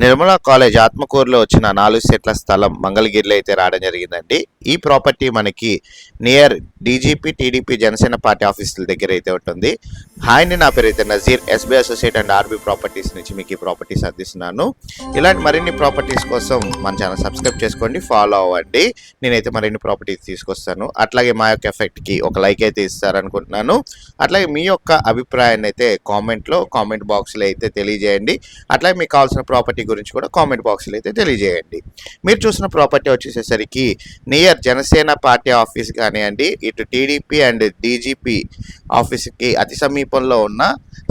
Nirmala college ఆత్మకూరులో వచ్చిన 4 సెంట్ల స్థలం మంగళగిరిలో అయితే రావడం జరిగిందండి. ఈ ప్రాపర్టీ మనకి near DGP TDP Janasena party ఆఫీసుల దగ్గర అయితే ఉంటుంది. హాయ్ అండి, నా పేరు అయితే Nazeer, SB associate and RB properties నుంచి మీకు ఈ ప్రాపర్టీస్ అందిస్తున్నాను. ఇలాంటి మరిన్ని ప్రాపర్టీస్ కోసం మన ఛానల్ సబ్స్క్రైబ్ చేసుకోండి, ఫాలో అవ్వండి. నేనైతే మరిన్ని ప్రాపర్టీస్ తీసుకొస్తాను. అట్లాగే మా యొక్క ఎఫెక్ట్కి ఒక లైక్ అయితే ఇస్తారనుకుంటున్నాను. అట్లాగే మీ యొక్క అభిప్రాయాన్ని అయితే కామెంట్ బాక్స్లో అయితే తెలియజేయండి. అట్లాగే మీకు కావాల్సిన ప్రాపర్టీ గురించి కూడా కామెంట్ బాక్స్లో అయితే తెలియజేయండి. మీరు చూసిన ప్రాపర్టీ వచ్చేసేసరికి నియర్ జనసేన పార్టీ ఆఫీస్ కానివ్వండి, ఇటు టీడీపీ అండ్ డీజీపీ ఆఫీస్కి అతి సమీపంలో ఉన్న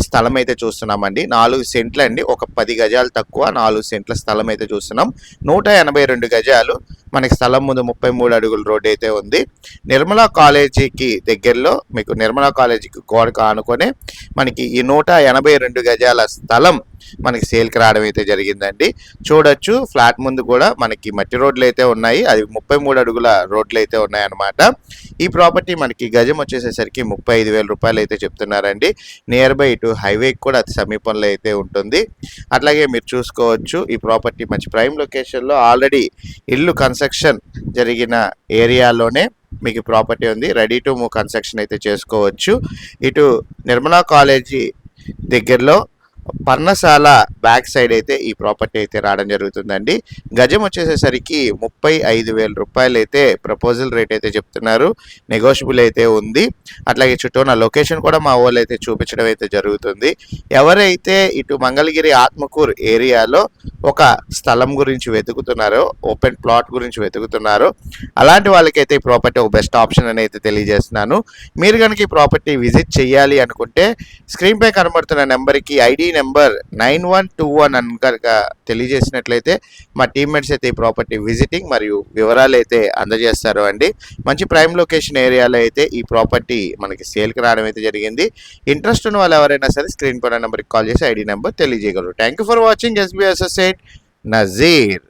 స్థలం అయితే చూస్తున్నామండి. 4 సెంట్లు అండి, ఒక 10 గజాలు తక్కువ 4 సెంట్ల స్థలం అయితే చూస్తున్నాం. 182 గజాలు మనకి స్థలం ముందు 33 అడుగుల రోడ్డు అయితే ఉంది. నిర్మలా కాలేజీకి దగ్గరలో మీకు నిర్మలా కాలేజీకి గోడకు ఆనుకొని మనకి ఈ 182 గజాల స్థలం మనకి సేల్కి రావడం అయితే జరిగిందండి. చూడొచ్చు, ఫ్లాట్ ముందు కూడా మనకి మట్టి రోడ్లు అయితే ఉన్నాయి, అది 33 అడుగుల రోడ్లు అయితే ఉన్నాయన్నమాట. ఈ ప్రాపర్టీ మనకి గజం వచ్చేసేసరికి 35,000 రూపాయలు అయితే చెప్తున్నారండి. నియర్ బై ఇటు హైవేకి కూడా అతి సమీపంలో అయితే ఉంటుంది. అట్లాగే మీరు చూసుకోవచ్చు, ఈ ప్రాపర్టీ మంచి ప్రైమ్ లొకేషన్లో ఆల్రెడీ ఇల్లు కన్స్ట్రక్షన్ జరిగిన ఏరియాలోనే మీకు ప్రాపర్టీ ఉంది. రెడీ టు మూవ్ కన్స్ట్రక్షన్ అయితే చేసుకోవచ్చు. ఇటు నిర్మలా కాలేజీ దగ్గరలో పర్ణశాల బ్యాక్ సైడ్ అయితే ఈ ప్రాపర్టీ అయితే రావడం జరుగుతుందండి. గజం వచ్చేసేసరికి 35,000 రూపాయలు అయితే ప్రపోజల్ రేట్ అయితే చెప్తున్నారు. నెగోషియబుల్ అయితే ఉంది. అట్లాగే చుట్టూ ఉన్న లొకేషన్ కూడా మా వాళ్ళు అయితే చూపించడం అయితే జరుగుతుంది. ఎవరైతే ఇటు మంగళగిరి ఆత్మకూరు ఏరియాలో ఒక స్థలం గురించి వెతుకుతున్నారో, ఓపెన్ ప్లాట్ గురించి వెతుకుతున్నారో, అలాంటి వాళ్ళకైతే ఈ ప్రాపర్టీ ఒక బెస్ట్ ఆప్షన్ అని అయితే తెలియజేస్తున్నాను. మీరు కనుక ఈ ప్రాపర్టీ విజిట్ చేయాలి అనుకుంటే స్క్రీన్పై కనబడుతున్న నెంబర్కి ఐడి నెంబర్ 9121 అని కనుక తెలియజేసినట్లయితే మా టీమ్మేట్స్ అయితే ఈ ప్రాపర్టీ విజిటింగ్ మరియు వివరాలు అయితే అందజేస్తారు అండి. మంచి ప్రైమ్ లొకేషన్ ఏరియాలో అయితే ఈ ప్రాపర్టీ మనకి సేల్కి రావడం అయితే జరిగింది. ఇంట్రెస్ట్ ఉన్న వాళ్ళు ఎవరైనా సరే స్క్రీన్ పైన నెంబర్కి కాల్ చేసి ఐడి నెంబర్ తెలియజేయగలరు. Thank you for watching. SB associate Nazir.